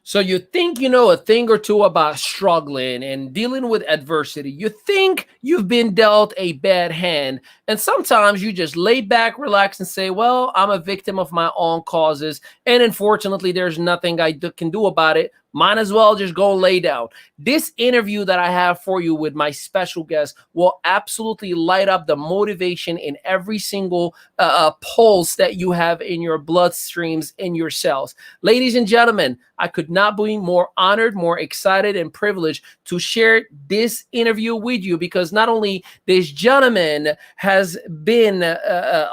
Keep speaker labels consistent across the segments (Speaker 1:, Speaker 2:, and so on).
Speaker 1: So you think you know a thing or two about struggling and dealing with adversity. You think you've been dealt a bad hand. And sometimes you just lay back, relax, and say, well, I'm a victim of my own causes. And unfortunately, there's nothing can do about it. Might as well just go lay down. This interview that I have for you with my special guest will absolutely light up the motivation in every single pulse that you have in your bloodstreams, in your cells. Ladies and gentlemen, I could not be more honored, more excited, and privileged to share this interview with you, because not only this gentleman has been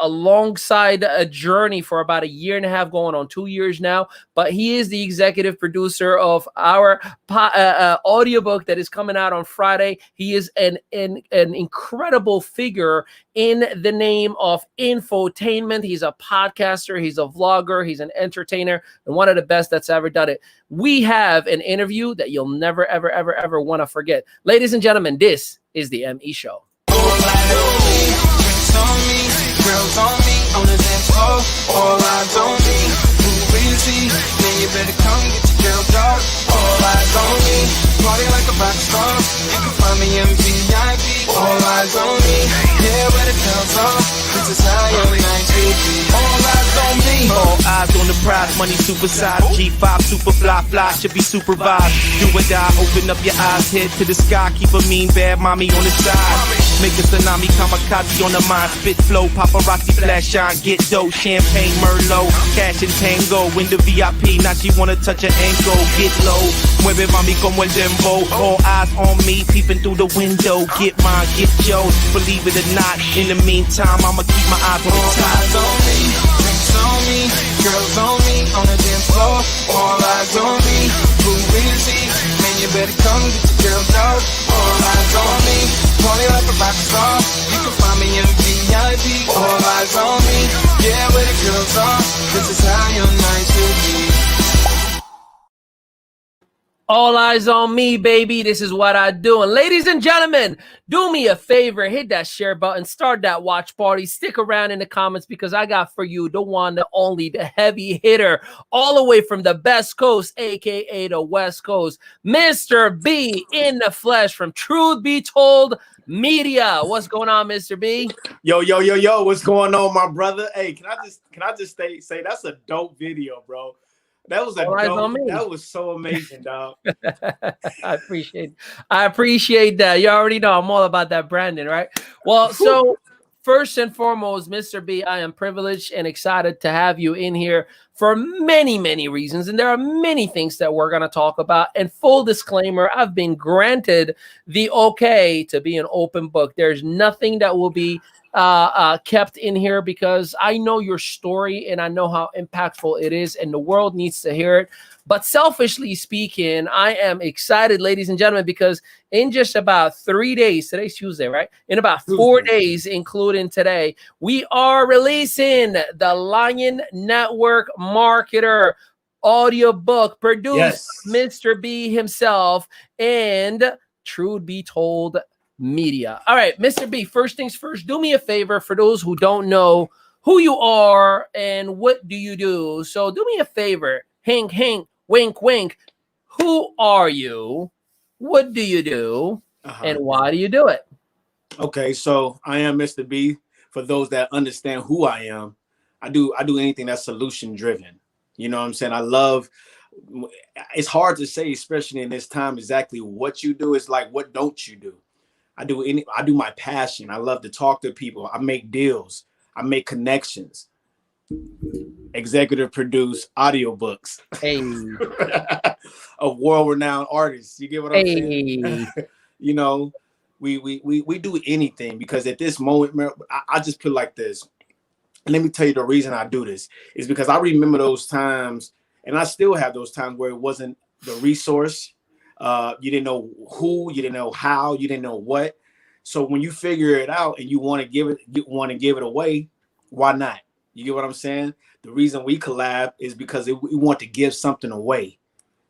Speaker 1: alongside a journey for about a year and a half, going on 2 years now, but he is the executive producer of our audiobook that is coming out on Friday. He is an incredible figure in the name of infotainment. He's a podcaster, he's a vlogger, he's an entertainer, and one of the best that's ever done it. We have an interview that you'll never, ever, ever, ever want to forget. Ladies and gentlemen, this is the ME Show. Girls on me, on the dance floor, all eyes on me. Who is he? Man, you better come get your girl dog. All eyes on me, party like a rock star. You can find me in VIP. All eyes on me, yeah, where the girls are. This is how your night should be. All eyes on me, all eyes on the prize. Money supersized, G5 super fly, should be supervised. Do or die, open up your eyes, head to the sky. Keep a mean bad mommy on the side. Make a tsunami, kamikaze on the mind. Spit flow, paparazzi flash shine. Get dough, champagne, Merlot. Cash and tango, in the VIP. Now she wanna touch her ankle. Get low, mueve mami como el dembow. All eyes on me, peeping through the window. Get mine, get yours, believe it or not. In the meantime, I'ma keep my eyes on the top. All eyes on me, drinks on me, girls on me, on the dance floor. All eyes on me, who is he? Man, you better come get your girl dog. All eyes on me, party like a rock star. You can find me in VIP. All eyes on me, yeah, where the girls are. This is how your night should be. All eyes on me, baby. This is what I do. And ladies and gentlemen, do me a favor. Hit that share button. Start that watch party. Stick around in the comments, because I got for you the one, the only, the heavy hitter, all the way from the best coast, a.k.a. the West Coast, Mr. B in the flesh from Truth Be Told Media. What's going on, Mr. B?
Speaker 2: Yo, what's going on, my brother? Hey, can I just say that's a dope video, bro. That was that was so amazing, dog.
Speaker 1: I appreciate that. You already know I'm all about that branding, right? Well, so first and foremost, Mr. B, I am privileged and excited to have you in here for many, many reasons. And there are many things that we're going to talk about. And full disclaimer, I've been granted the okay to be an open book. There's nothing that will be kept in here, because I know your story and I know how impactful it is, and the world needs to hear it. But selfishly speaking, I am excited, ladies and gentlemen, because in just about 3 days, today's Tuesday, right? In about 4 days, including today, we are releasing the Lion Network Marketer audiobook produced Mr. B himself and Truth Be Told Media. All right, Mr. B, first things first, do me a favor for those who don't know who you are and what do you do. So do me a favor, hink, hink, wink, wink. Who are you? What do you do? And why do you do it?
Speaker 2: Okay, so I am Mr. B. For those that understand who I am, I do anything that's solution driven. You know what I'm saying? I love, it's hard to say, especially in this time, exactly what you do. It's like, what don't you do? I do my passion. I love to talk to people. I make deals. I make connections. Executive produce audiobooks.
Speaker 1: Hey.
Speaker 2: Of world-renowned artists. You get what I'm saying? You know, we do anything, because at this moment, I just put it like this. And let me tell you the reason I do this is because I remember those times, and I still have those times where it wasn't the resource. You didn't know who, you didn't know how, you didn't know what. So when you figure it out and you want to give it away, why not? You get what I'm saying? The reason we collab is because we want to give something away.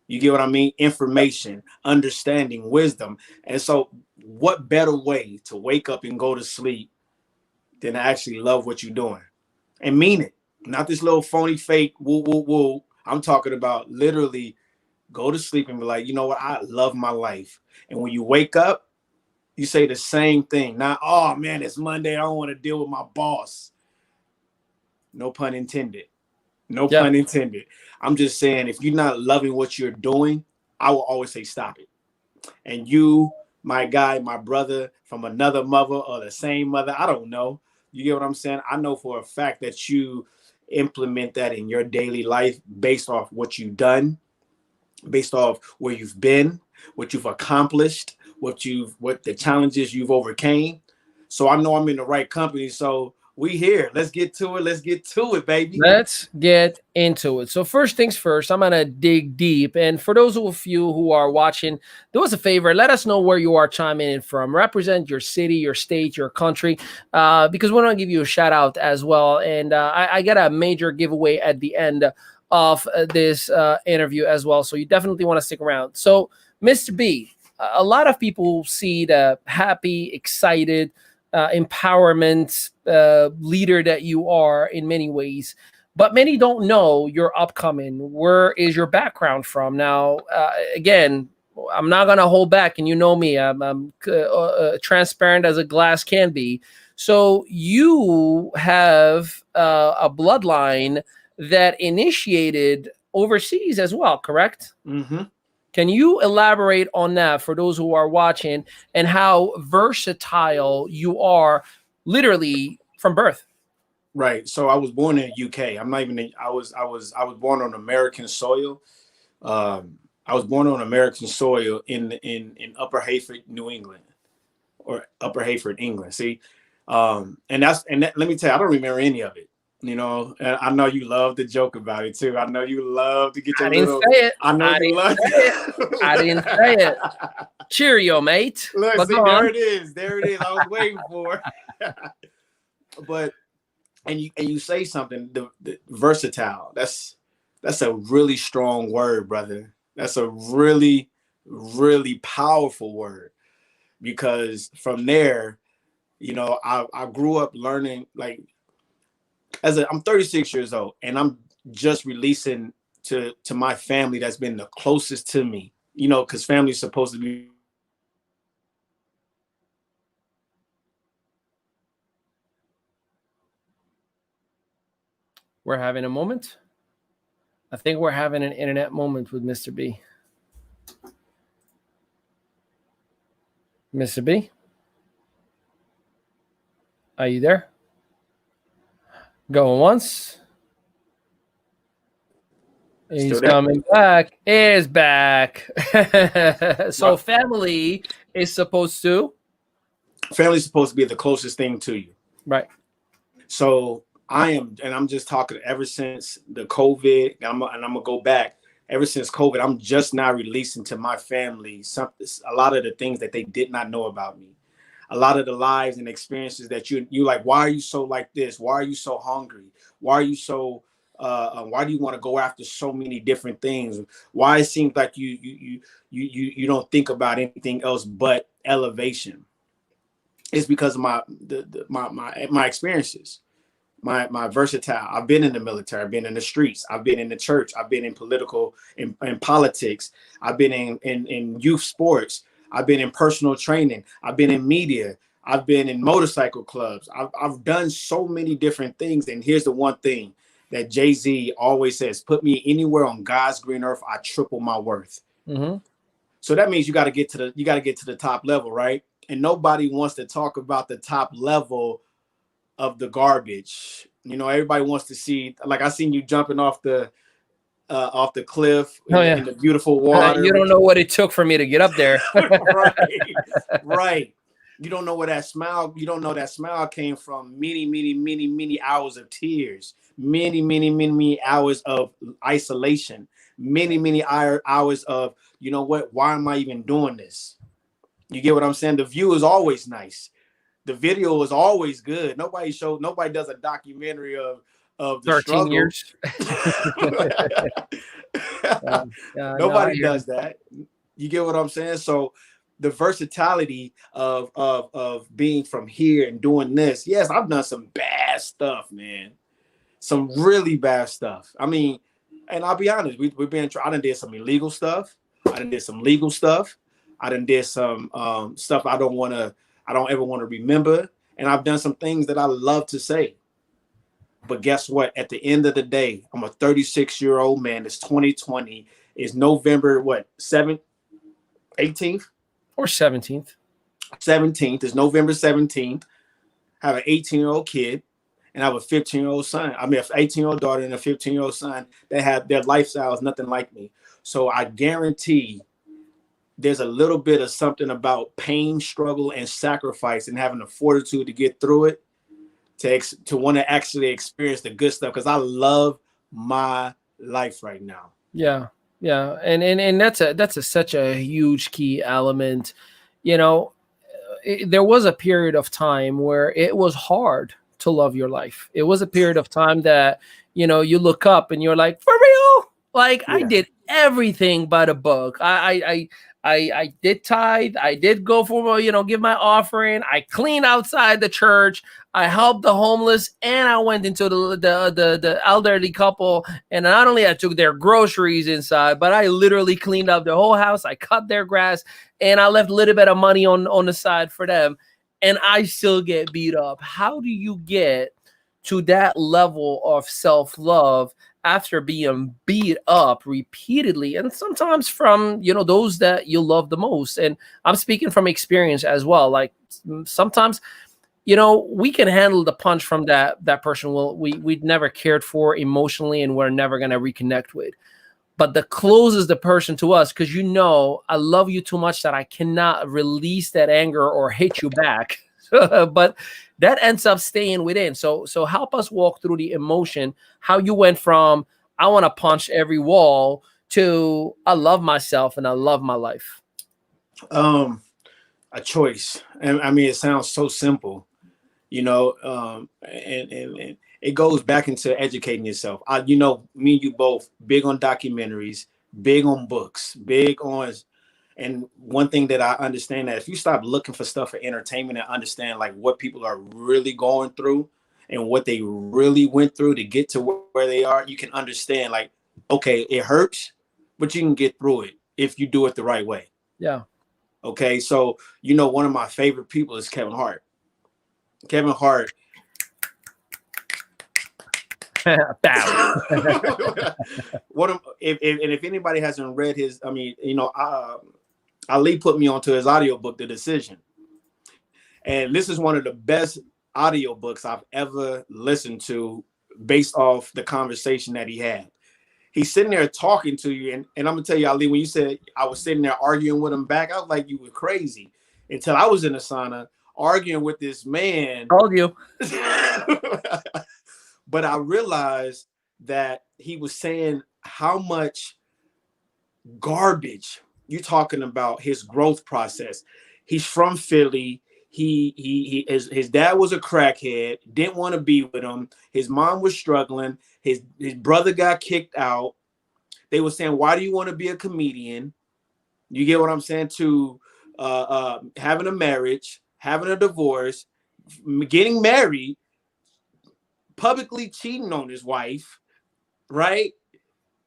Speaker 2: You get what I mean? Information, understanding, wisdom. And so what better way to wake up and go to sleep than to actually love what you're doing and mean it? Not this little phony fake woo woo woo. I'm talking about literally go to sleep and be like, you know what, I love my life. And when you wake up, you say the same thing. Not, oh man, it's Monday, I don't want to deal with my boss. No pun intended. No
Speaker 1: Yeah.
Speaker 2: pun intended. I'm just saying, if you're not loving what you're doing, I will always say stop it. And you, my guy, my brother from another mother or the same mother, I don't know. You get what I'm saying? I know for a fact that you implement that in your daily life based off what you've done, based off where you've been, what you've accomplished, what the challenges you've overcame. So I know I'm in the right company. So we here. Let's get to it. Let's get to it, baby.
Speaker 1: Let's get into it. So first things first, I'm gonna dig deep. And for those of you who are watching, do us a favor. Let us know where you are chiming in from. Represent your city, your state, your country, because we're gonna give you a shout out as well. And I got a major giveaway at the end of this interview as well. So you definitely want to stick around. So, Mr. B, a lot of people see the happy, excited, empowerment leader that you are in many ways, but many don't know your upcoming. Where is your background from? Now, again, I'm not gonna hold back, and you know me, I'm transparent as a glass can be. So you have a bloodline that initiated overseas as well, correct?
Speaker 2: Mm-hmm.
Speaker 1: Can you elaborate on that for those who are watching and how versatile you are literally from birth?
Speaker 2: Right. So I was born in the UK. I'm not even. I was born on American soil. I was born on American soil in Upper Hayford, New England, or Upper Hayford, England. See, let me tell you, I don't remember any of it. You know, and I know you love to joke about it too. I know you love to get
Speaker 1: I
Speaker 2: your
Speaker 1: didn't
Speaker 2: little.
Speaker 1: say it.
Speaker 2: I know
Speaker 1: I
Speaker 2: you
Speaker 1: didn't
Speaker 2: love.
Speaker 1: say it. I didn't say it. Cheerio, mate.
Speaker 2: Look,
Speaker 1: But
Speaker 2: see,
Speaker 1: go
Speaker 2: there
Speaker 1: on.
Speaker 2: it is. There it is. I was waiting for. But you say something, the versatile. That's a really strong word, brother. That's a really, really powerful word, because from there, you know, I grew up learning, like, I'm 36 years old, and I'm just releasing to my family that's been the closest to me, you know, because family is supposed to be.
Speaker 1: We're having a moment. I think we're having an internet moment with Mr. B. Mr. B, are you there? Going once.
Speaker 2: Still
Speaker 1: He's
Speaker 2: there.
Speaker 1: coming back. Is back. So
Speaker 2: My
Speaker 1: family is supposed to.
Speaker 2: family's supposed to be the closest thing to you.
Speaker 1: Right.
Speaker 2: So I'm just talking ever since the COVID, and I'm gonna go back. Ever since COVID, I'm just now releasing to my family a lot of the things that they did not know about me, a lot of the lives and experiences that you like. Why are you so like this? Why are you so hungry? Why are you so? Why do you want to go after so many different things? Why it seems like you don't think about anything else but elevation? It's because of my experiences, my versatile. I've been in the military, I've been in the streets, I've been in the church, I've been in political in politics, I've been in youth sports, I've been in personal training, I've been in media, I've been in motorcycle clubs. I've done so many different things. And here's the one thing that Jay-Z always says: put me anywhere on God's green earth, I triple my worth.
Speaker 1: Mm-hmm.
Speaker 2: So that means you got to get to the top level, right? And nobody wants to talk about the top level of the garbage. You know, everybody wants to see, like, I seen you jumping off the cliff
Speaker 1: Oh yeah.
Speaker 2: in the beautiful water.
Speaker 1: You don't know what it took for me to get up there.
Speaker 2: Right, right. You don't know where that smile. You don't know that smile came from many, many, many, many hours of tears, many, many, many, many hours of isolation, many, many hours of, you know what? Why am I even doing this? You get what I'm saying? The view is always nice. The video is always good. Nobody does a documentary of the
Speaker 1: 13
Speaker 2: struggle.
Speaker 1: years. No, I
Speaker 2: Nobody
Speaker 1: hear
Speaker 2: does that. You get what I'm saying? So the versatility of being from here and doing this. Yes, I've done some bad stuff, man. Some really bad stuff. I mean, And I'll be honest, I done did some illegal stuff. I done did some legal stuff. I done did some stuff I don't ever want to remember. And I've done some things that I love to say. But guess what? At the end of the day, I'm a 36-year-old man. It's 2020. It's November, what, 7th, 18th?
Speaker 1: Or 17th.
Speaker 2: 17th. It's November 17th. I have an 18-year-old kid and I have a 15-year-old son. I mean, an 18-year-old daughter and a 15-year-old son that have their lifestyle is nothing like me. So I guarantee there's a little bit of something about pain, struggle, and sacrifice and having the fortitude to get through it to want to actually experience the good stuff because I love my life right now.
Speaker 1: Yeah. Yeah. And that's such a huge key element. You know, there was a period of time where it was hard to love your life. It was a period of time that, you look up and you're like, for real? Like I did everything by the book. I did tithe. I did go for, give my offering. I cleaned outside the church. I helped the homeless, and I went into the elderly couple. And not only I took their groceries inside, but I literally cleaned up the whole house. I cut their grass, and I left a little bit of money on the side for them. And I still get beat up. How do you get to that level of self-love after being beat up repeatedly, and sometimes from those that you love the most? And I'm speaking from experience as well. Like sometimes we can handle the punch from that person we'd never cared for emotionally and we're never going to reconnect with. But the closest the person to us, because I love you too much that I cannot release that anger or hit you back. But that ends up staying within. So help us walk through the emotion, how you went from I want to punch every wall to I love myself and I love my life.
Speaker 2: A choice. And I mean, it sounds so simple, and it goes back into educating yourself. Me and you both big on documentaries, big on books, big on. And one thing that I understand that if you stop looking for stuff for entertainment and understand like what people are really going through and what they really went through to get to where they are, you can understand like, okay, it hurts, but you can get through it if you do it the right way.
Speaker 1: Yeah.
Speaker 2: Okay. So, one of my favorite people is Kevin Hart. Kevin Hart. If anybody hasn't read his, Ali put me onto his audiobook, The Decision. And this is one of the best audiobooks I've ever listened to based off the conversation that he had. He's sitting there talking to you. And I'm going to tell you, Ali, when you said I was sitting there arguing with him back, I was like, you were crazy. Until I was in the sauna arguing with this man.
Speaker 1: Told you.
Speaker 2: But I realized that he was saying how much garbage you're talking about his growth process. He's from Philly. His dad was a crackhead, didn't want to be with him. His mom was struggling. His brother got kicked out. They were saying, why do you want to be a comedian? You get what I'm saying? To having a marriage, having a divorce, getting married, publicly cheating on his wife, right?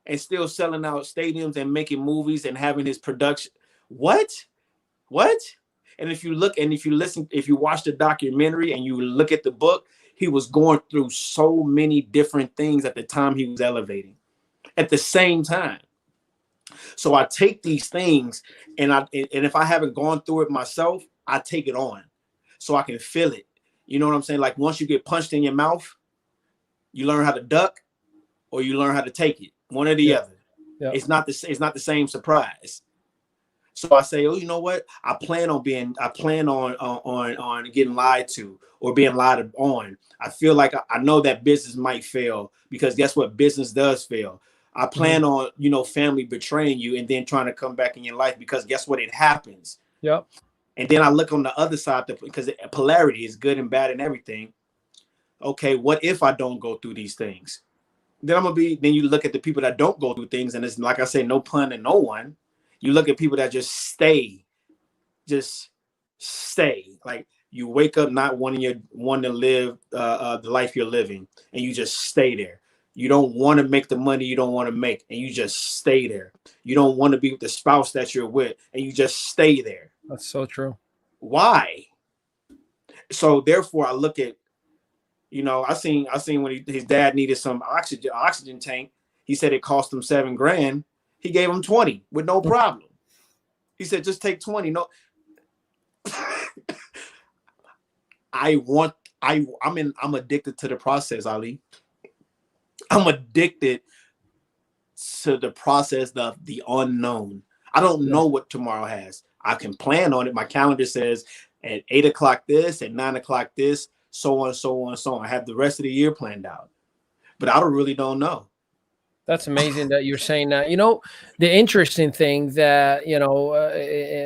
Speaker 2: And still selling out stadiums and making movies and having his production. What? And if you look and if you listen, if you watch the documentary and you look at the book, he was going through so many different things at the time he was elevating at the same time. So I take these things and if I haven't gone through it myself, I take it on so I can feel it. You know what I'm saying? Like once you get punched in your mouth, you learn how to duck or you learn how to take it. One or the other. Yeah. It's not the same surprise. So I say, oh, you know what? I plan on getting lied to or being lied on. I feel like I know that business might fail because guess what? Business does fail. I plan on, family betraying you and then trying to come back in your life because guess what? It happens.
Speaker 1: Yep.
Speaker 2: And then I look on the other side because polarity is good and bad and everything. Okay, what if I don't go through these things? Then you look at the people that don't go through things, and it's like I say, no pun to no one. You look at people that just stay. Like you wake up not wanting to live the life you're living, and you just stay there. You don't want to make the money you don't want to make, and you just stay there. You don't want to be with the spouse that you're with, and you just stay there.
Speaker 1: That's so true.
Speaker 2: Why? So therefore, I look at, I seen when his dad needed some oxygen tank. He said it cost him $7,000. He gave him 20 with no problem. He said, just take 20. No, I'm addicted to the process, Ali. I'm addicted to the process of the unknown. I don't know what tomorrow has. I can plan on it. My calendar says at 8 o'clock this, at 9 o'clock this, so on, so on, so on. I have the rest of the year planned out, but I really don't know.
Speaker 1: That's amazing that you're saying that. The interesting thing that,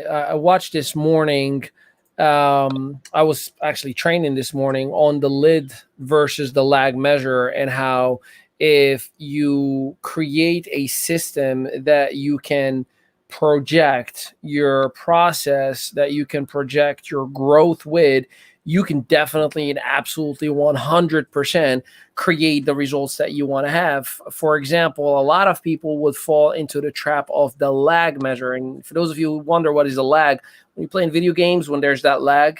Speaker 1: I watched this morning. I was actually training this morning on the lead versus the lag measure, and how if you create a system that you can project your process, that you can project your growth with, you can definitely and absolutely 100% create the results that you want to have. For example, a lot of people would fall into the trap of the lag measure. And for those of you who wonder what is a lag, when you play in video games, when there's that lag,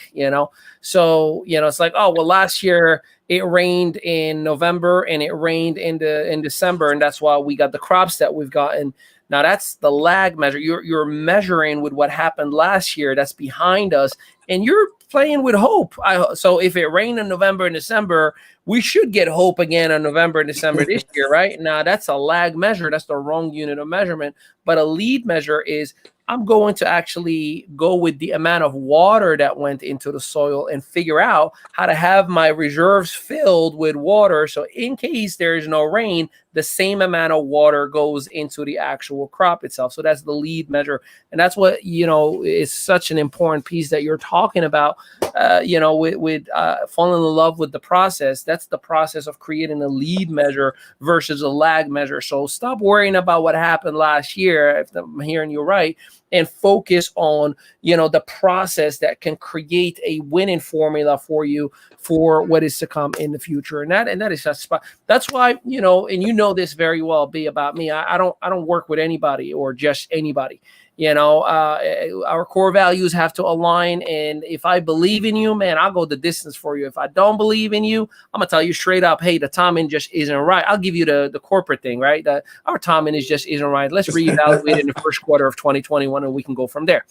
Speaker 1: so, it's like, oh, well, last year it rained in November and it rained in December. And that's why we got the crops that we've gotten. Now that's the lag measure. You're measuring with what happened last year. That's behind us, and you're playing with hope. So if it rained in November and December, we should get hope again in November and December this year, right? Now that's a lag measure. That's the wrong unit of measurement. But a lead measure is, I'm going to actually go with the amount of water that went into the soil and figure out how to have my reserves filled with water. So in case there is no rain, the same amount of water goes into the actual crop itself. So that's the lead measure. And that's what, is such an important piece that you're talking about, with falling in love with the process. That's the process of creating a lead measure versus a lag measure. So stop worrying about what happened last year, if I'm hearing you right, and focus on, the process that can create a winning formula for you for what is to come in the future. And that is just, that's why, and this very well, be about me. I don't work with anybody or just anybody. Our core values have to align. And if I believe in you, man, I'll go the distance for you. If I don't believe in you, I'm gonna tell you straight up, hey, the timing just isn't right. I'll give you the corporate thing, right? That our timing isn't right. Let's reevaluate in the first quarter of 2021, and we can go from there.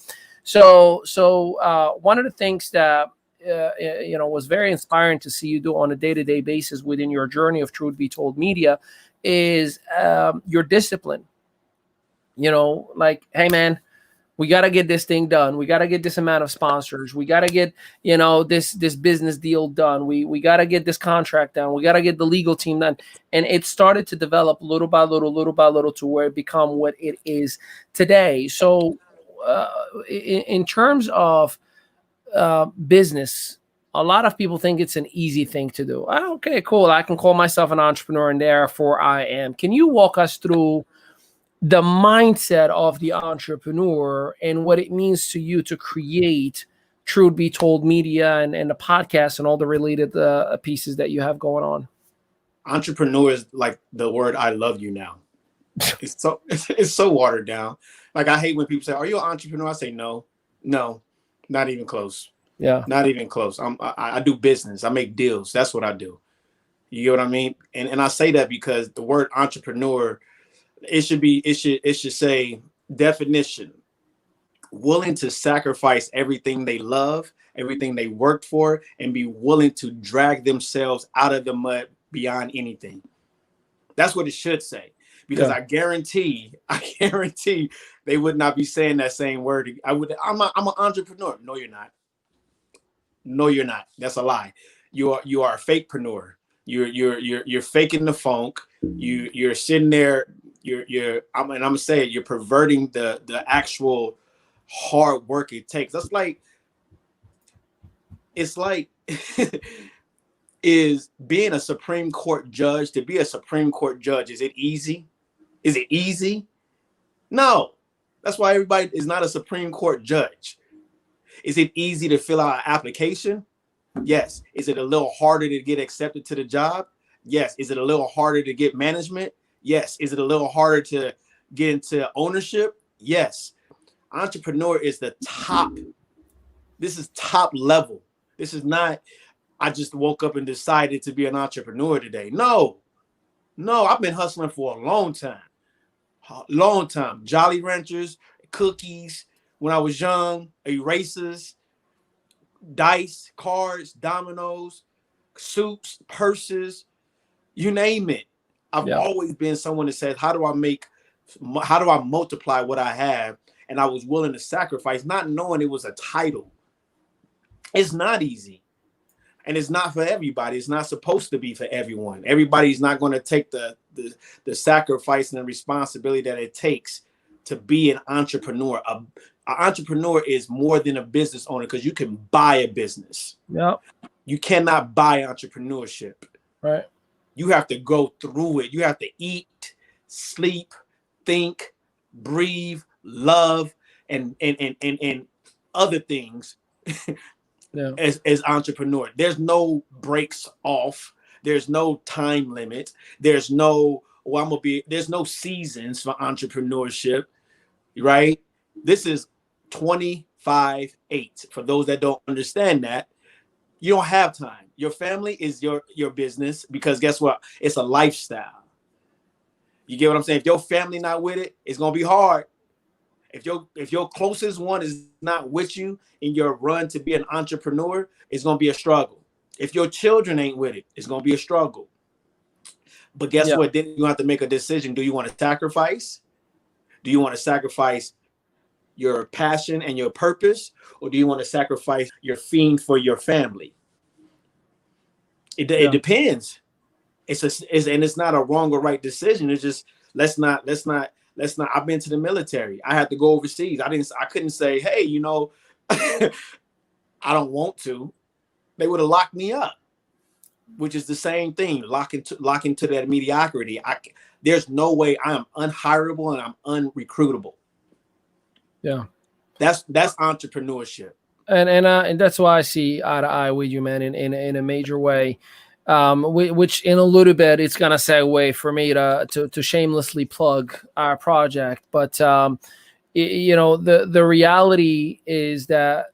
Speaker 1: So one of the things that was very inspiring to see you do on a day-to-day basis within your journey of Truth Be Told Media is your discipline. Like, hey, man, we got to get this thing done. We got to get this amount of sponsors. We got to get, this business deal done. We got to get this contract done. We got to get the legal team done. And it started to develop little by little to where it become what it is today. So in terms of business, a lot of people think it's an easy thing to do. Okay, cool. I can call myself an entrepreneur, and therefore I am. Can you walk us through the mindset of the entrepreneur and what it means to you to create Truth Be Told Media and the podcast and all the related pieces that you have going on?
Speaker 2: Entrepreneur is like the word "I love you" now. It's so watered down. Like, I hate when people say, "Are you an entrepreneur?" I say, no, not even close.
Speaker 1: Yeah,
Speaker 2: not even close. I do business. I make deals. That's what I do. You know what I mean? And I say that because the word entrepreneur, it should say definition: willing to sacrifice everything they love, everything they worked for, and be willing to drag themselves out of the mud beyond anything. That's what it should say. Because I guarantee they would not be saying that same word. I'm an entrepreneur. No, you're not. No, you're not. That's a lie. You are a fakepreneur. You're faking the funk. You're sitting there. I'm gonna say it, you're perverting the actual hard work it takes. It's like is being a Supreme Court judge. To be a Supreme Court judge, is it easy? Is it easy? No. That's why everybody is not a Supreme Court judge. Is it easy to fill out an application? Yes. Is it a little harder to get accepted to the job? Yes. Is it a little harder to get management? Yes. Is it a little harder to get into ownership? Yes. Entrepreneur is the top. This is top level. This is not, I just woke up and decided to be an entrepreneur today. No, I've been hustling for a long time. Long time. Jolly Ranchers, cookies when I was young, erasers, dice, cards, dominoes, soups, purses, you name it. I've
Speaker 1: Yeah.
Speaker 2: always been someone that says, how do I multiply what I have? And I was willing to sacrifice, not knowing it was a title. It's not easy. And it's not for everybody. It's not supposed to be for everyone. Everybody's not going to take the sacrifice and the responsibility that it takes to be an entrepreneur. An entrepreneur is more than a business owner, because you can buy a business.
Speaker 1: Yeah.
Speaker 2: You cannot buy entrepreneurship.
Speaker 1: Right.
Speaker 2: You have to go through it. You have to eat, sleep, think, breathe, love, and other things.
Speaker 1: Yeah.
Speaker 2: As entrepreneur, there's no breaks off. There's no time limit. There's no there's no seasons for entrepreneurship, right? This is 25/8. For those that don't understand that, you don't have time. Your family is your business, because guess what? It's a lifestyle. You get what I'm saying? If your family not with it, it's gonna be hard. If your closest one is not with you in your run to be an entrepreneur, it's gonna be a struggle. If your children ain't with it, it's gonna be a struggle. But guess what? Then you have to make a decision. Do you want to sacrifice? Do you want to sacrifice your passion and your purpose, or do you want to sacrifice your fiend for your family? It depends. It's not a wrong or right decision. It's just let's not. I've been to the military. I had to go overseas. I couldn't say, hey, I don't want to. They would have locked me up, which is the same thing. Locking to that mediocrity. There's no way. I am unhireable and I'm unrecruitable. Yeah. That's entrepreneurship.
Speaker 1: And that's why I see eye to eye with you, man, in a major way. Which in a little bit it's gonna segue for me to shamelessly plug our project, but the reality is that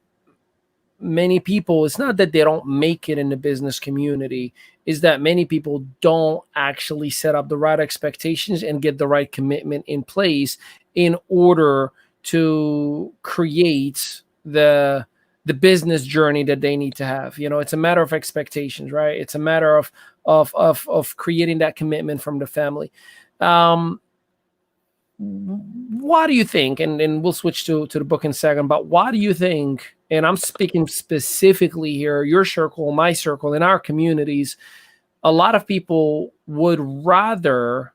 Speaker 1: many people, it's not that they don't make it in the business community, is that many people don't actually set up the right expectations and get the right commitment in place in order to create the business journey that they need to have. It's a matter of expectations, right? It's a matter of creating that commitment from the family. Why do you think, and we'll switch to the book in a second, but why do you think, and I'm speaking specifically here, your circle, my circle, in our communities, a lot of people would rather,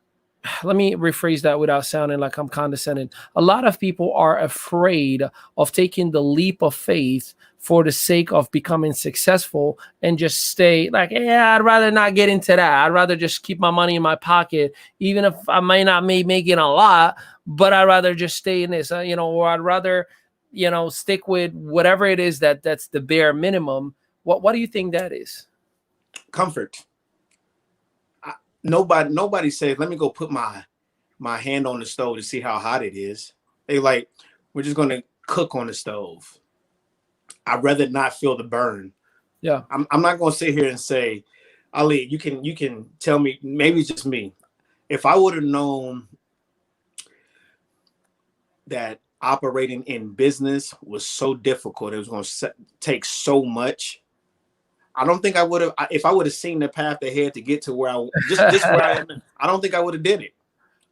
Speaker 1: let me rephrase that without sounding like I'm condescending. A lot of people are afraid of taking the leap of faith for the sake of becoming successful and just stay like, yeah, I'd rather not get into that. I'd rather just keep my money in my pocket, even if I may not be making a lot, but I'd rather just stay in this, or I'd rather, stick with whatever it is that's the bare minimum. What do you think that is?
Speaker 2: Comfort. Nobody says, let me go put my hand on the stove to see how hot it is. They like, we're just going to cook on the stove. I'd rather not feel the burn.
Speaker 1: Yeah.
Speaker 2: I'm not going to sit here and say, Ali, you can tell me, maybe it's just me. If I would have known that operating in business was so difficult, it was going to take so much, I don't think I would have. If I would have seen the path ahead to get to where I just where I am, I don't think I would have did it.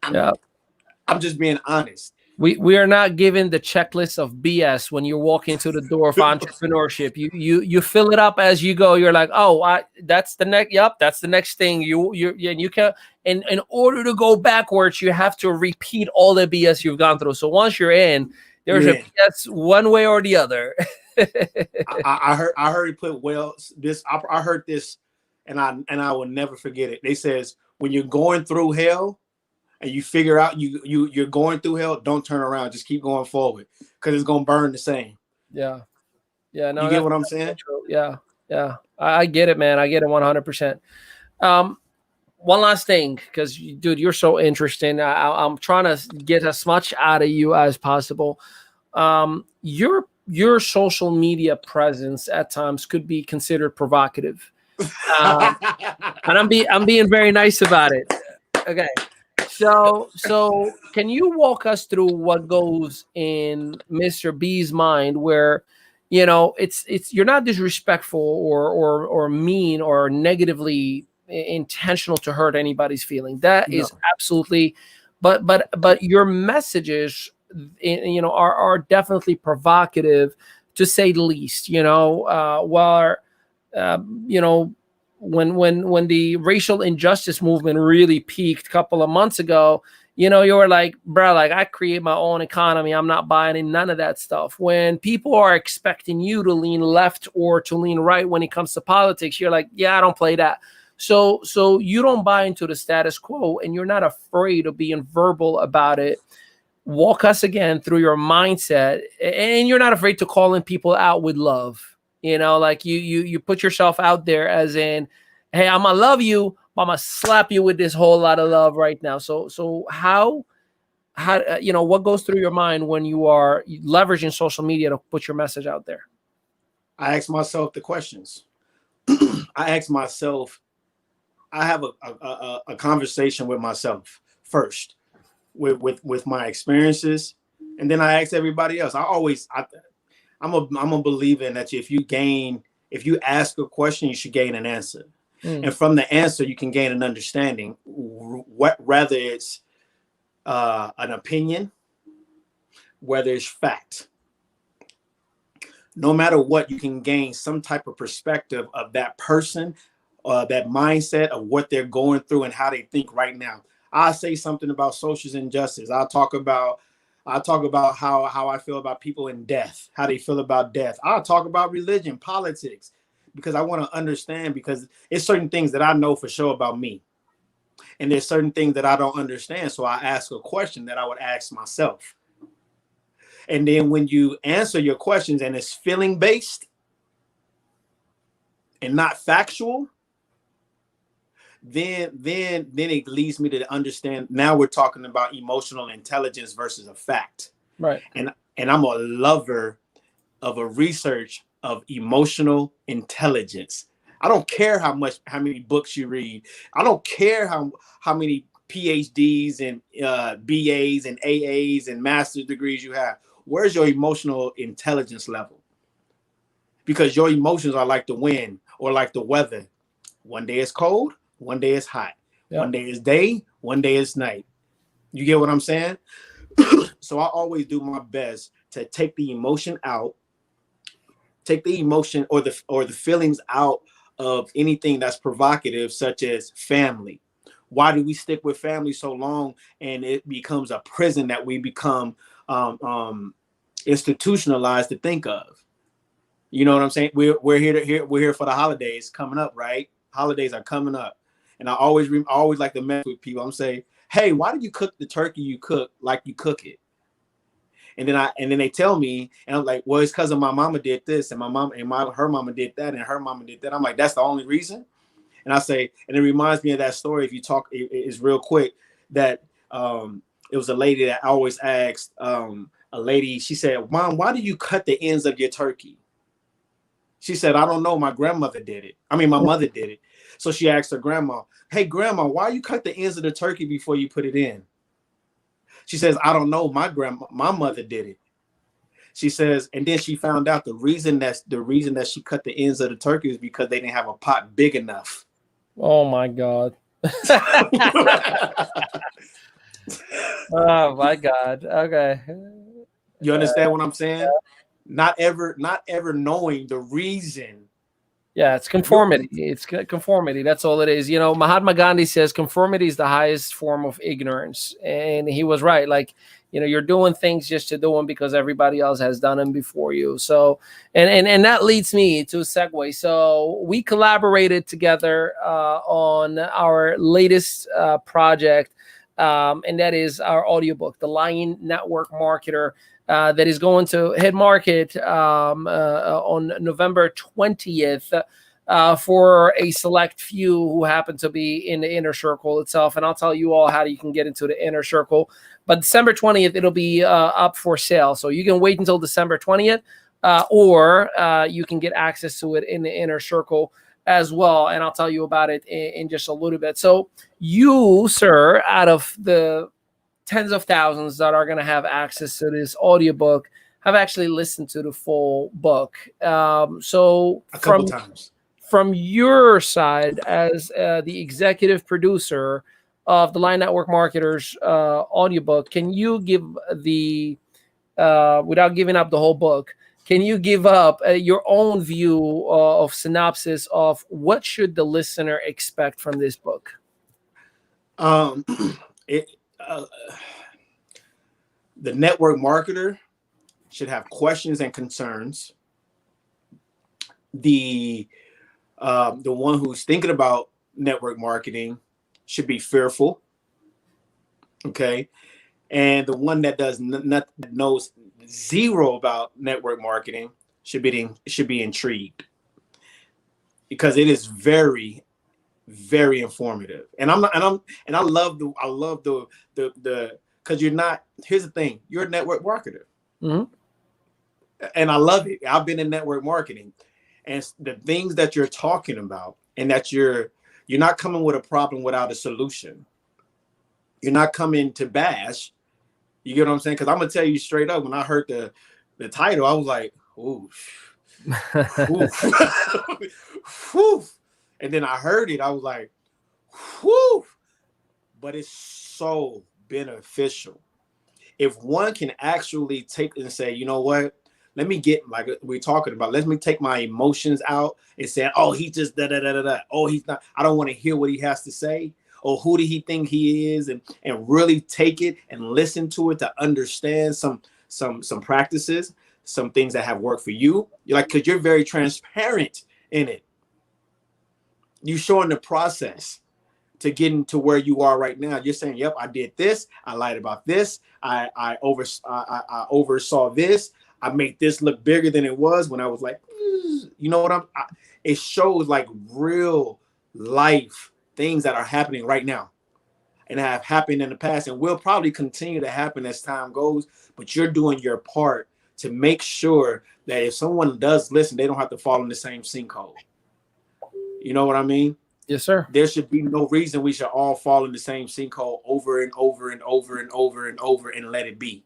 Speaker 2: I'm just being honest.
Speaker 1: We are not given the checklist of BS when you walk into the door of entrepreneurship. You fill it up as you go. You're like, oh, that's the next. Yep, that's the next thing. You can. And in order to go backwards, you have to repeat all the BS you've gone through. So once you're in, there's a BS one way or the other.
Speaker 2: I heard it put this. I heard this, and I will never forget it. They says, when you're going through hell and you figure out you're going through hell, don't turn around, just keep going forward, because it's gonna burn the same.
Speaker 1: No,
Speaker 2: you get what I'm saying?
Speaker 1: Yeah, I get it, man. I get it 100%. one last thing, because dude, you're so interesting. I'm trying to get as much out of you as possible. Your social media presence at times could be considered provocative, um, and I'm being very nice about it. Okay, so can you walk us through what goes in Mr. B's mind, where it's you're not disrespectful or mean or negatively intentional to hurt anybody's feeling. That
Speaker 2: No.
Speaker 1: is absolutely, but your messages, are definitely provocative, to say the least. While uh, you know when the racial injustice movement really peaked a couple of months ago, you were like, bro, like, I create my own economy, I'm not buying in none of that stuff. When people are expecting you to lean left or to lean right when it comes to politics, you're like, yeah, I don't play that. So you don't buy into the status quo, and you're not afraid of being verbal about it. Walk us again through your mindset, and you're not afraid to calling people out with love. Like you put yourself out there as in, hey, I'm gonna love you, but I'm gonna slap you with this whole lot of love right now. So how what goes through your mind when you are leveraging social media to put your message out there?
Speaker 2: I ask myself the questions. I ask myself, I have a conversation with myself first, with my experiences, and then I ask everybody else. I'm a believer in that if you ask a question, you should gain an answer. And from the answer, you can gain an understanding, whether it's an opinion, whether it's fact. No matter what, you can gain some type of perspective of that person, that mindset of what they're going through and how they think right now. I say something about social injustice. I'll talk about how I feel about people in death, how they feel about death. I'll talk about religion, politics, because I want to understand, because it's certain things that I know for sure about me. And there's certain things that I don't understand. So I ask a question that I would ask myself. And then when you answer your questions and it's feeling based and not factual, then it leads me to understand. Now we're talking about emotional intelligence versus a fact.
Speaker 1: Right.
Speaker 2: And I'm a lover of a research of emotional intelligence. I don't care how many books you read. I don't care how many PhDs and BAs and AAs and master's degrees you have. Where's your emotional intelligence level? Because your emotions are like the wind or like the weather. One day it's cold, one day it's hot. Yep. One day is day, one day is night. You get what I'm saying? So I always do my best to take the emotion out, take the emotion or the feelings out of anything that's provocative, such as family. Why do we stick with family so long and it becomes a prison that we become institutionalized to think of? You know what I'm saying? We're here for the holidays coming up, right? Holidays are coming up, and I always like to mess with people. I'm saying, hey, why do you cook the turkey you cook like you cook it? And then they tell me, and I'm like, well, it's because of my mama did this, and her mama did that, and her mama did that. I'm like, that's the only reason. And I say, and it reminds me of that story. If you talk, it's real quick that it was a lady that I always asked. A lady, she said, Mom, why do you cut the ends of your turkey? She said, I don't know. My grandmother did it. I mean, my mother did it. So she asked her grandma, hey, grandma, why you cut the ends of the turkey before you put it in? She says, I don't know. My mother did it. She says, and then she found out the reason that she cut the ends of the turkey is because they didn't have a pot big enough.
Speaker 1: Oh my God. Oh my God. Okay.
Speaker 2: You understand what I'm saying? Not ever knowing the reason.
Speaker 1: Yeah, it's conformity. It's conformity. That's all it is. Mahatma Gandhi says conformity is the highest form of ignorance. And he was right. Like, you're doing things just to do them because everybody else has done them before you. So, and that leads me to a segue. So we collaborated together on our latest project, and that is our audiobook, The Lion Network Marketer. That is going to hit market on November 20th. for a select few who happen to be in the inner circle itself. And I'll tell you all how you can get into the inner circle. But December 20th, it'll be up for sale. So you can wait until December 20th, or you can get access to it in the inner circle as well. And I'll tell you about it in just a little bit. So you, sir, out of the tens of thousands that are going to have access to this audiobook, have actually listened to the full book. So
Speaker 2: a couple times.
Speaker 1: From your side as the executive producer of the Line Network Marketers audiobook, can you give the, without giving up the whole book, can you give up your own view of synopsis of what should the listener expect from this book?
Speaker 2: The network marketer should have questions and concerns. The one who's thinking about network marketing should be fearful. Okay. And the one that knows zero about network marketing should be intrigued, because it is very, very informative. And I love the because here's the thing, you're a network marketer.
Speaker 1: Mm-hmm.
Speaker 2: And I love it. I've been in network marketing, and the things that you're talking about, and that you're not coming with a problem without a solution. You're not coming to bash. You get what I'm saying? Because I'm gonna tell you straight up, when I heard the title, I was like, ooh. Whew. And then I heard it, I was like, whew. But it's so beneficial. If one can actually take and say, you know what, let me get, like we're talking about, let me take my emotions out and say, oh, he just da da da da da. Oh, he's not, I don't want to hear what he has to say. Or who did he think he is? And really take it and listen to it to understand some practices, some things that have worked for you. You're like, because you're very transparent in it. You're showing the process to getting to where you are right now. You're saying, yep, I did this. I lied about this. I oversaw this. I made this look bigger than it was when I was like, you know what it shows like real life things that are happening right now and have happened in the past and will probably continue to happen as time goes. But you're doing your part to make sure that if someone does listen, they don't have to fall in the same sinkhole. You know what I mean?
Speaker 1: Yes, sir.
Speaker 2: There should be no reason we should all fall in the same sinkhole over and over and over and over and over and let it be.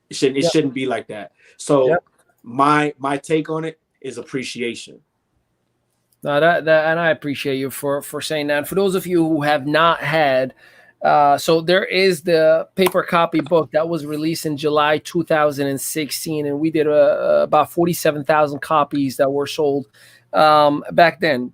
Speaker 2: It shouldn't be like that. So my take on it is appreciation.
Speaker 1: No, that and I appreciate you for saying that. And for those of you who have not had, so there is the paper copy book that was released in July 2016, and we did about 47,000 copies that were sold back then.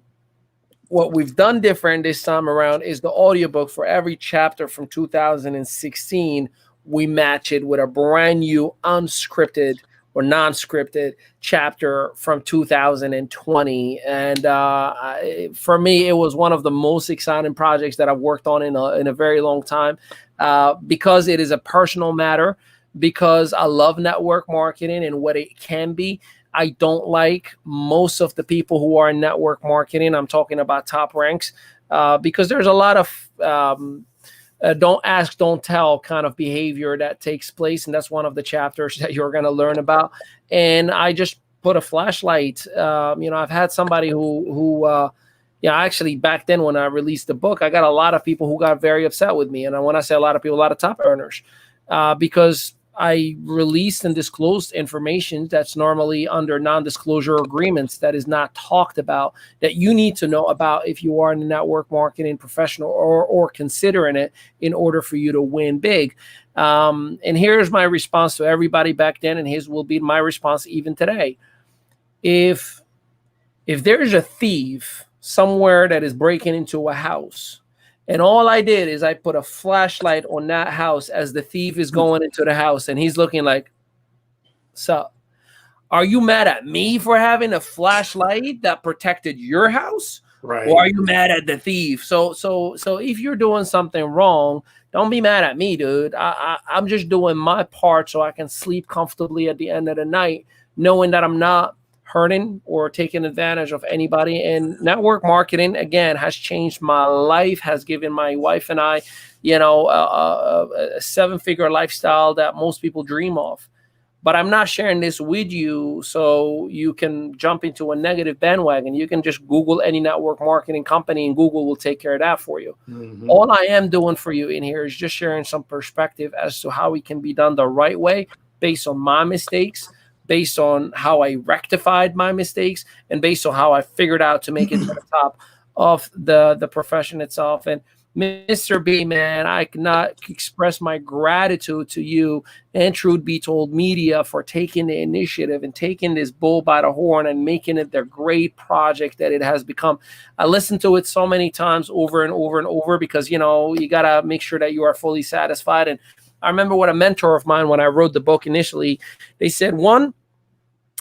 Speaker 1: What we've done different this time around is the audiobook. For every chapter from 2016, we match it with a brand new unscripted or non-scripted chapter from 2020. And for me, it was one of the most exciting projects that I've worked on in a very long time, because it is a personal matter, because I love network marketing and what it can be. I don't like most of the people who are in network marketing. I'm talking about top ranks, because there's a lot of don't ask, don't tell kind of behavior that takes place. And that's one of the chapters that you're going to learn about. And I just put a flashlight. I've had somebody who actually back then when I released the book, I got a lot of people who got very upset with me. And when I say a lot of people, a lot of top earners, because I released and disclosed information that's normally under non-disclosure agreements that is not talked about, that you need to know about if you are in the network marketing professional or considering it in order for you to win big. And here's my response to everybody back then, and his will be my response even today. If there's a thief somewhere that is breaking into a house, and all I did is I put a flashlight on that house as the thief is going into the house, and he's looking like, so are you mad at me for having a flashlight that protected your house?
Speaker 2: Right.
Speaker 1: Or are you mad at the thief? So if you're doing something wrong, don't be mad at me, dude. I'm just doing my part so I can sleep comfortably at the end of the night, knowing that I'm not hurting or taking advantage of anybody. And network marketing, again, has changed my life, has given my wife and I, a 7-figure lifestyle that most people dream of. But I'm not sharing this with you so you can jump into a negative bandwagon. You can just Google any network marketing company and Google will take care of that for you.
Speaker 2: Mm-hmm.
Speaker 1: All I am doing for you in here is just sharing some perspective as to how it can be done the right way, based on my mistakes, based on how I rectified my mistakes, and based on how I figured out to make it to the top of the profession itself. And Mr. B, man, I cannot express my gratitude to you and Truth Be Told Media for taking the initiative and taking this bull by the horn and making it the great project that it has become. I listened to it so many times over and over and over because, you got to make sure that you are fully satisfied. And I remember what a mentor of mine, when I wrote the book initially, they said, one,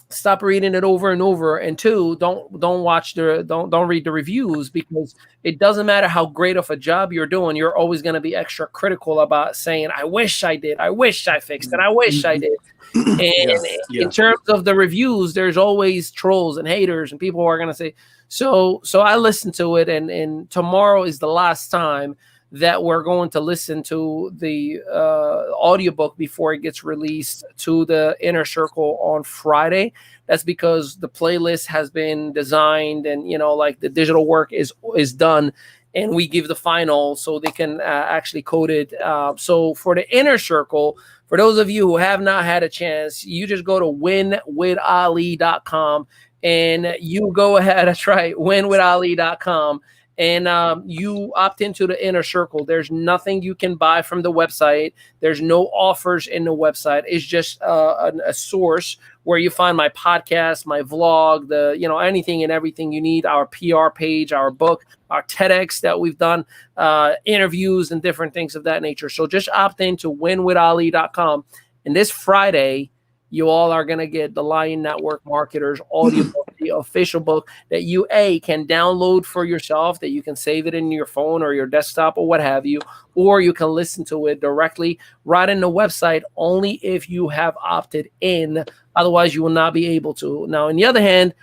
Speaker 1: stop reading it over and over, and two, don't read the reviews, because it doesn't matter how great of a job you're doing, you're always going to be extra critical about saying, I wish I did, I wish I fixed it, I wish I did. And in terms of the reviews, there's always trolls and haters and people who are going to say, so I listened to it, and tomorrow is the last time that we're going to listen to the audiobook before it gets released to the Inner Circle on Friday. That's because the playlist has been designed, and like the digital work is done, and we give the final so they can actually code it. So for the Inner Circle, for those of you who have not had a chance, you just go to winwithali.com and you go ahead. That's right, winwithali.com. And you opt into the Inner Circle. There's nothing you can buy from the website. There's no offers in the website. It's just a source where you find my podcast, my vlog, anything and everything you need, our PR page, our book, our TEDx that we've done, interviews and different things of that nature. So just opt into winwithali.com. And this Friday, you all are going to get the Lion Network Marketers audiobook, the official book that you can download for yourself, that you can save it in your phone or your desktop or what have you, or you can listen to it directly right in the website, only if you have opted in. Otherwise, you will not be able to. Now, on the other hand,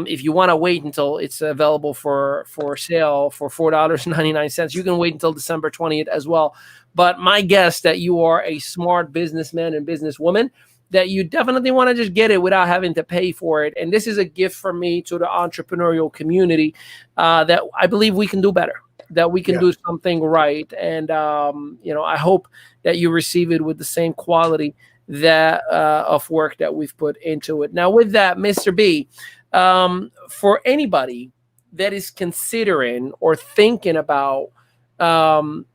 Speaker 1: if you want to wait until it's available for sale for $4.99, you can wait until December 20th as well. But my guess that you are a smart businessman and businesswoman, that you definitely want to just get it without having to pay for it. And this is a gift from me to the entrepreneurial community, that I believe we can do better, that we can do something right. And, I hope that you receive it with the same quality that of work that we've put into it. Now, with that, Mr. B, for anybody that is considering or thinking about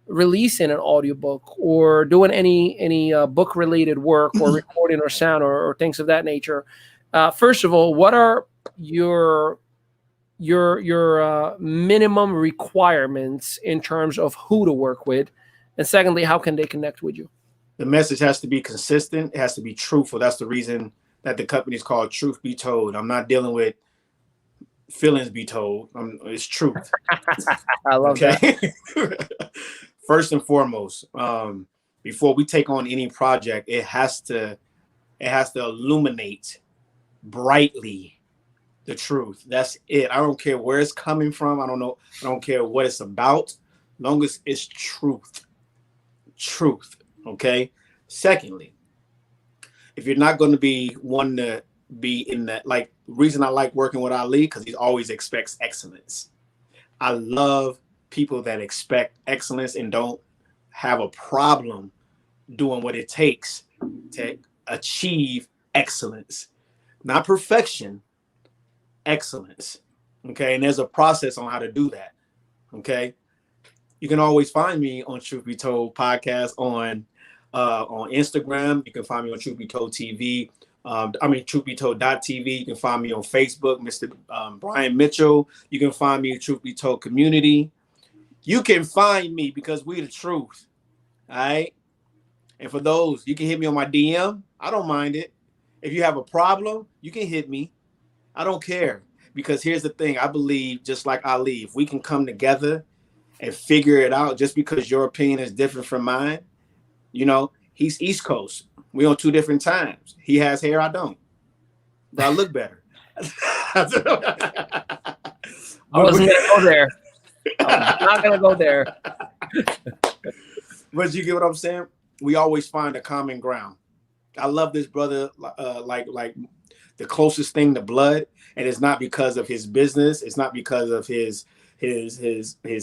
Speaker 1: releasing an audiobook or doing any book related work or recording or sound or things of that nature, first of all, what are your minimum requirements in terms of who to work with, and secondly, how can they connect with you?
Speaker 2: The message has to be consistent. It has to be truthful. That's the reason that the company is called Truth Be Told. I'm not dealing with feelings be told. It's truth.
Speaker 1: I love that.
Speaker 2: First and foremost, before we take on any project, it has to illuminate brightly the truth. That's it. I don't care where it's coming from. I don't care what it's about, long as it's truth. Okay. Secondly, if you're not going to be one to be in that, like, reason I like working with Ali, because he always expects excellence. I love people that expect excellence and don't have a problem doing what it takes to achieve excellence. Not perfection, excellence. Okay. And there's a process on how to do that. Okay. You can always find me on Truth Be Told podcast on Instagram. You can find me on Truth Be Told TV. truthbetold.tv. You can find me on Facebook, Mr. Brian Mitchell. You can find me at Truth Be Told Community. You can find me because we the truth. All right. And for those, you can hit me on my DM. I don't mind it. If you have a problem, you can hit me. I don't care. Because here's the thing. I believe, just like Ali, if we can come together and figure it out, just because your opinion is different from mine, he's East Coast. We on two different times. He has hair, I don't. But I look better.
Speaker 1: I wasn't gonna go there. I was not gonna go there.
Speaker 2: But you get what I'm saying? We always find a common ground. I love this brother like the closest thing to blood, and it's not because of his business. It's not because of his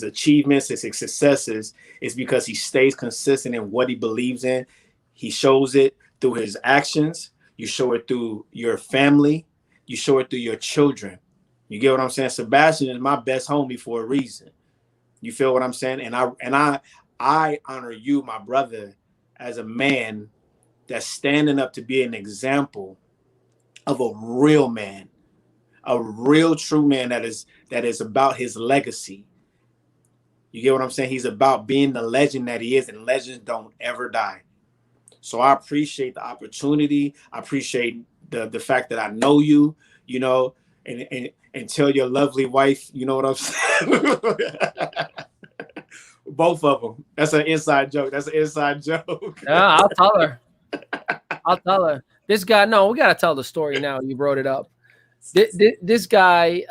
Speaker 2: achievements, his successes. It's because he stays consistent in what he believes in. He shows it through his actions. You show it through your family. You show it through your children. You get what I'm saying? Sebastian is my best homie for a reason. You feel what I'm saying? And I honor you, my brother, as a man that's standing up to be an example of a real man, a real true man that is about his legacy. You get what I'm saying? He's about being the legend that he is, and legends don't ever die. So I appreciate the opportunity. I appreciate the fact that I know you, you know, and tell your lovely wife, you know what I'm saying? Both of them. That's an inside joke. That's an inside joke.
Speaker 1: Yeah, I'll tell her. I'll tell her. This guy, no, we got to tell the story now. You brought it up. This guy,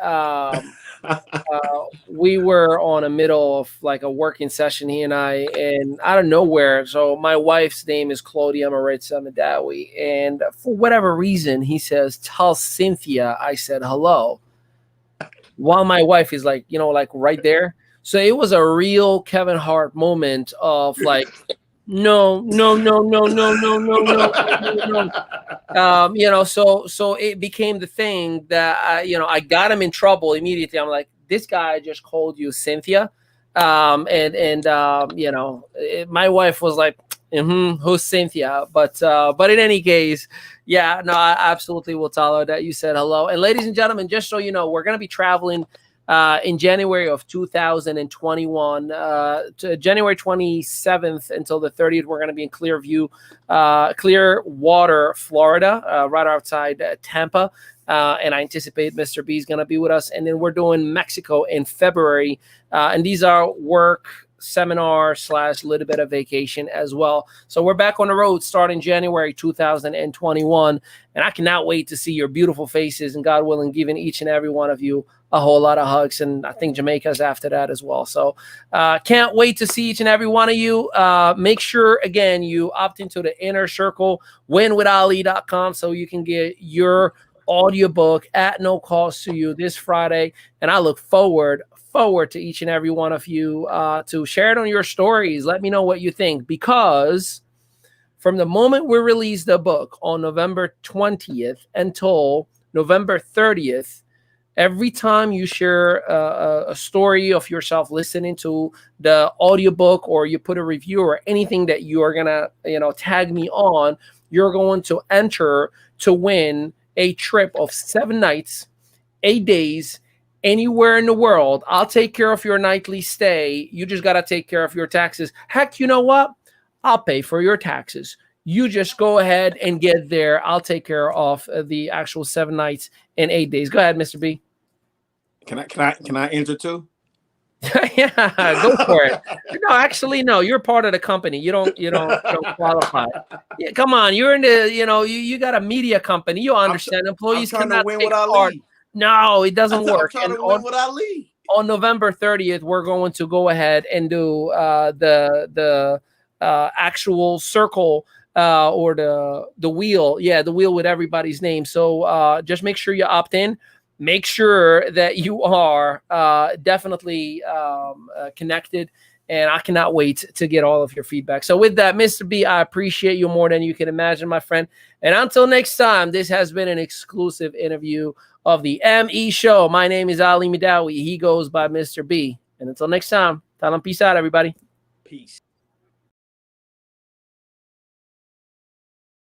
Speaker 1: we were on a middle of like a working session, he and I, and out of nowhere. So my wife's name is Claudia Maritza Madawi. And for whatever reason, he says, tell Cynthia I said hello. While my wife is like, like right there. So it was a real Kevin Hart moment of like, no. So it became the thing that I got him in trouble immediately. I'm like, this guy just called you Cynthia, my wife was like, who's Cynthia? But in any case, yeah, no, I absolutely will tell her that you said hello. And ladies and gentlemen, just so you know, we're gonna be traveling in January of 2021, to January 27th until the 30th. We're going to be in Clearwater, Florida, right outside Tampa. And I anticipate Mr. B is going to be with us. And then we're doing Mexico in February. And these are work seminar / little bit of vacation as well. So we're back on the road starting January 2021. And I cannot wait to see your beautiful faces, and God willing, giving each and every one of you a whole lot of hugs. And I think Jamaica's after that as well. So can't wait to see each and every one of you. Make sure, again, you opt into the Inner Circle, winwithali.com, so you can get your audiobook at no cost to you this Friday. And I look forward to each and every one of you to share it on your stories. Let me know what you think, because from the moment we release the book on November 20th until November 30th, every time you share a story of yourself listening to the audiobook, or you put a review or anything that you are gonna tag me on, you're going to enter to win a trip of 7 nights, 8 days, anywhere in the world. I'll take care of your nightly stay. You just got to take care of your taxes. Heck, you know what? I'll pay for your taxes. You just go ahead and get there. I'll take care of the actual 7 nights and 8 days. Go ahead, Mr. B.
Speaker 2: Can I enter too?
Speaker 1: Yeah, go for it. No, actually, no. You're part of the company. You don't qualify. Yeah, come on. You're in the, you got a media company. You understand. Employees cannot take part. No, it doesn't work.
Speaker 2: I'm trying to win with Ali.
Speaker 1: On November 30th, we're going to go ahead and do the actual circle or the wheel. Yeah, the wheel with everybody's name. So just make sure you opt in. Make sure that you are definitely connected. And I cannot wait to get all of your feedback. So with that, Mr. B, I appreciate you more than you can imagine, my friend. And until next time, this has been an exclusive interview of the ME Show. My name is Ali Madawi. He goes by Mr. B. And until next time, tell him peace out, everybody.
Speaker 2: Peace.